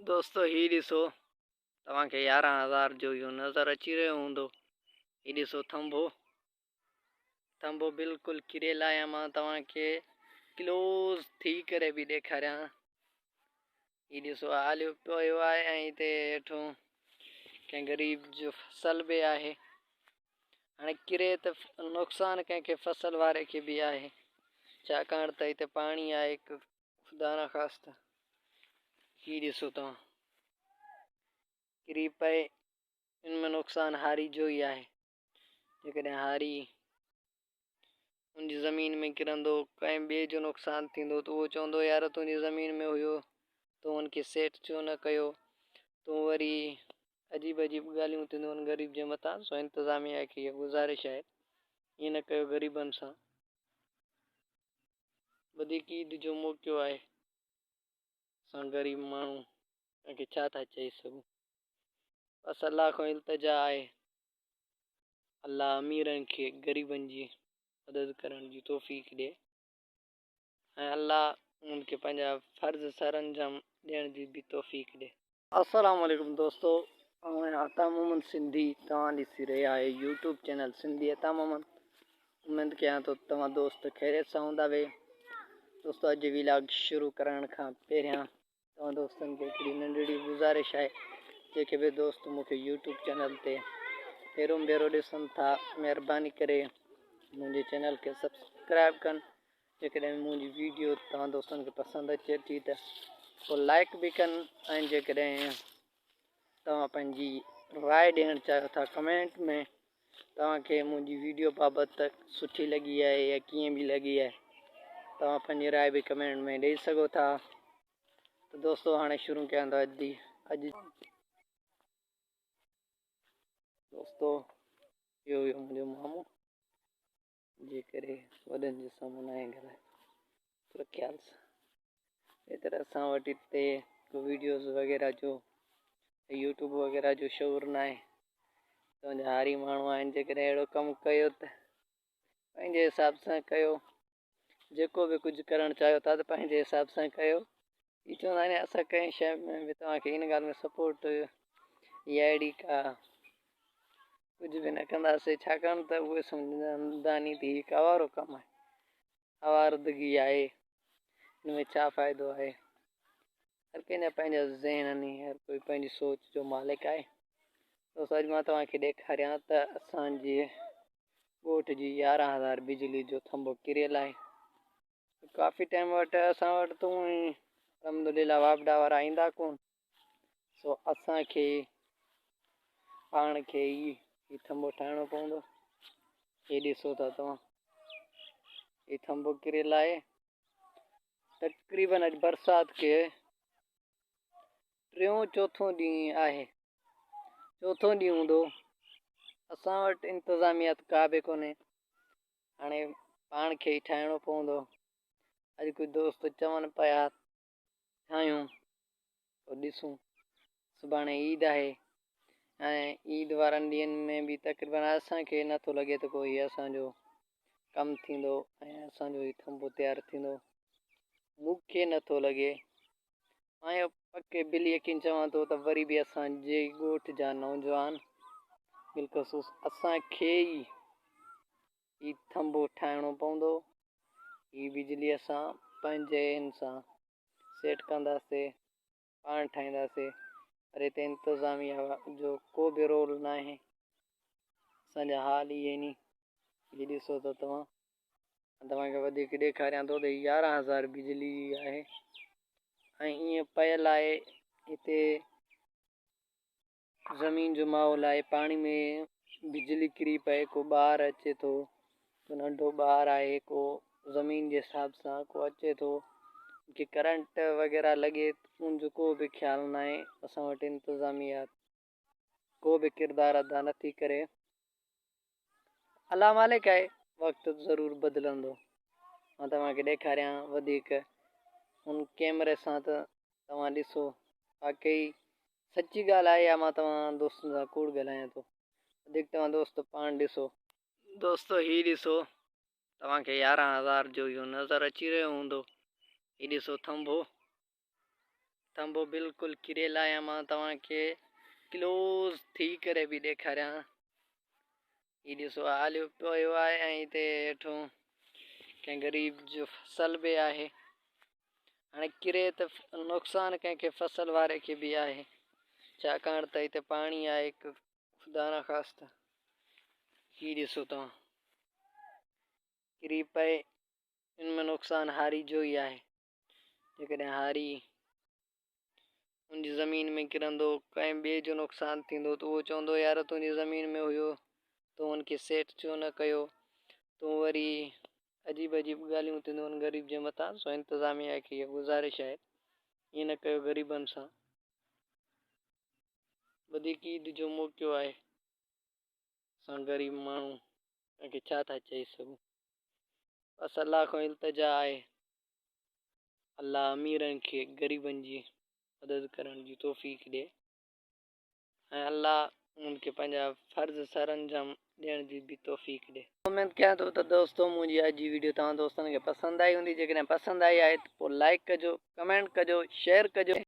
दोस्तों ही ॾिसो तव्हांखे 11,000 जो इहो नज़र अची रहियो हूंदो। ही ॾिसो थंबो बिल्कुलु किरियल आहे। मां तव्हांखे क्लोज़ थी करे बि ॾेखारियां। ही ॾिसो आलियो पियो आहे ऐं हिते हेठों कंहिं ग़रीब जो फसल बि आहे। हाणे किरे त नुक़सानु कंहिंखे फसल वारे खे बि आहे, छाकाणि त हिते पाणी आहे हिकु ख़ुदा न ख़ास्ता। ही ॾिसो तव्हां किरी पए, इनमें नुक़सानु हारी जो ई आहे। जेकॾहिं हारी उनजी ज़मीन में किरंदो, कंहिं ॿिए जो नुक़सानु थींदो त उहो चवंदो यार तुंहिंजी ज़मीन में हुयो तो उनखे सेट छो न कयो। तो वरी अजीब अजीब ॻाल्हियूं थींदियूं आहिनि ग़रीब जे मथां। सो इंतिज़ामिया खे इहा गुज़ारिश आहे, ईअं न कयो ग़रीबनि सां। वधीक ईद जो मौक़ो आहे, असां ग़रीब माण्हू कंहिंखे छा था चई सघूं। बसि अलाह खां इल्तिजा आहे, अलाह अमीरनि खे ग़रीबनि जी मदद करण जी तौफ़ीक़ ॾिए ऐं अलाह उनखे पंहिंजा फ़र्ज़ सर अंजाम ॾियण जी बि तौफ़ीक़ ॾिए। अस्सलाम वालेकुम दोस्तों, मैं अता मोहम्मद सिंधी। तव्हां ॾिसी रहिया आहे यूट्यूब चैनल सिंधी अता मोहम्मद। उम्मीद कयां थो तव्हां दोस्त ख़ैरियत सां हूंदा वे। दोस्तों अॼु व्लॉग शुरू करण खां पहिरियां तव्हां दोस्तनि खे हिकिड़ी नंढड़ी गुज़ारिश आहे। जेके बि दोस्त मूंखे यूट्यूब चैनल ते पहिरों भेरो ॾिसनि था, महिरबानी करे मुंहिंजे चैनल खे सब्सक्राइब कनि। जेकॾहिं मुंहिंजी वीडियो तव्हां दोस्तनि खे पसंदि अचे थी त पोइ लाइक बि कनि ऐं जेकॾहिं तव्हां पंहिंजी राय ॾियणु चाहियो था कमेंट में, तव्हांखे मुंहिंजी वीडियो बाबति सुठी लॻी आहे या कीअं बि लॻी आहे, तव्हां पंहिंजी राय बि कमेंट में ॾेई सघो था। तो दोस्तों हाणे शुरू कयां था अॼु दोस्तों इहो मुंहिंजो मामू जे करे वॾनि जे साम्हूं न ॻाल्हाए, थोरो ख़्याल सां। एतिरा असां वटि हिते वीडियोज़ वग़ैरह जो यूट्यूब वग़ैरह जो शौर न आहे। तव्हांजा हारी माण्हू आहिनि, जेकॾहिं अहिड़ो कमु कयो त पंहिंजे हिसाब सां कयो। जेको बि कुझु करणु चाहियो था त पंहिंजे हिसाब सां कयो। ही चवंदा आहिनि असां कंहिं शइ में बि तव्हांखे इन ॻाल्हि में सपोर्ट या अहिड़ी का कुझु बि न कंदासीं, छाकाणि त उहे सम्झंदा नी थी हिकु आवारो कमु आहे, आवारदगी आहे, हिन में छा फ़ाइदो आहे। हर कंहिंजा पंहिंजा ज़हन आहिनि, हर कोई पंहिंजी सोच जो मालिक आहे। दोस्तों अॼु मां तव्हांखे ॾेखारियां त असांजे ॻोठ जी 11,000 बिजली जो थंबो किरियल आहे। काफ़ी टाइम वटि असां वटि त अलहमदुलिल्लाह वापडा वारा ईंदा कोन। सो असांखे पाण खे ई थंबो ठाहिणो पवंदो। हे ॾिसो था तव्हां, ही थंबो किरियल आहे। तक़रीबन अॼु बरसाति खे 3-4 ॾींहुं आहे, 4 ॾींहुं हूंदो। असां वटि इंतिज़ामिया का बि कोन्हे, हाणे पाण खे ई ठाहिणो पवंदो। अॼु कुझु दोस्त चवनि पिया ठाहियूं तो ॾिसूं। सुभाणे ईद आहे ऐं ईद वारनि ॾींहंनि में बि तक़रीबन असांखे नथो लॻे त कोई असांजो कमु थींदो ऐं असांजो ही थंबो तयारु थींदो। मूंखे नथो लॻे। मां पके बिल यकीन चवां थो त वरी बि असांजे ॻोठ जा नौजवान बिलख़ुसूस असांखे ई ही थंबो ठाहिणो पवंदो। ही बिजली असां पंहिंजे हिन सां सेट कंदासीं, पाण ठाहींदासीं। पर हिते इंतिज़ामिया जो को बि रोल न आहे। असांजा हाल इहे नी। ही ॾिसो त तव्हांखे वधीक ॾेखारियां थो त 11,000 बिजली आहे ऐं ईअं पयल आहे। हिते ज़मीन जो माहौल आहे, पाणी में बिजली किरी पए, को ॿारु अचे थो, को नंढो ॿारु आहे, को ज़मीन जे हिसाब सां को अचे थो कि करंट वग़ैरह लॻे, उनजो को बि ख़्यालु न आहे। असां वटि इंतिज़ामिया को बि किरदारु अदा नथी करे। अल्लाह मालिक आहे, वक़्तु ज़रूरु बदिलंदो। मां तव्हांखे ॾेखारियां वधीक हुन कैमरे सां त तव्हां ॾिसो वाकई सची ॻाल्हि आहे या मां तव्हां दोस्तनि सां कूड़ ॻाल्हायां थो। वधीक तव्हां दोस्त पाण ॾिसो। दोस्तो ही ॾिसो तव्हांखे 11,000 जो इहो नज़र अची रहियो हूंदो। ही ॾिसो थंबो तंबो बिल्कुलु किरियल आहियां मां तव्हांखे क्लोज़ थी करे बि ॾेखारियां। ही ॾिसो आलियो पियो आहे ऐं हिते हेठो कंहिं ग़रीब जो फसल बि आहे। हाणे किरे त नुक़सानु कंहिंखे फसल वारे खे बि आहे, छाकाणि त हिते पाणी आहे हिकु ख़ुदा न ख़ास्ता। ही ॾिसो तव्हां किरी पए, इनमें नुक़सानु हारी जो ई आहे। जेकॾहिं हारी उनजी ज़मीन में किरंदो, कंहिं ॿिए जो नुक़सानु थींदो त उहो चवंदो यार तुंहिंजी ज़मीन में हुयो तूं हुनखे सेट छो न कयो। तूं वरी अजीब अजीब ॻाल्हियूं थींदियूं आहिनि ग़रीब जे मथां। सो इंतिज़ामिया खे इहा गुज़ारिश आहे, ईअं न कयो ग़रीबनि सां। वधीक ईद जो मौक़ो आहे, असां ग़रीब माण्हू कंहिंखे छा था चई सघूं। बसि अलाह खां इल्तिजा आहे, अलाह अमीरनि खे ग़रीबनि जी मदद करण जी तौफ़ीक़ ॾिए ऐं अलाह उनखे पंहिंजा फ़र्ज़ सर अंजाम ॾियण जी बि तौफ़ीक़ ॾिए। उमेद कयां थो त दोस्तों मुंहिंजी अॼु जी वीडियो तव्हां दोस्तनि खे पसंदि आई हूंदी। जेकॾहिं पसंदि आई आहे त पोइ लाइक कजो, कमेंट कजो, शेयर कजो।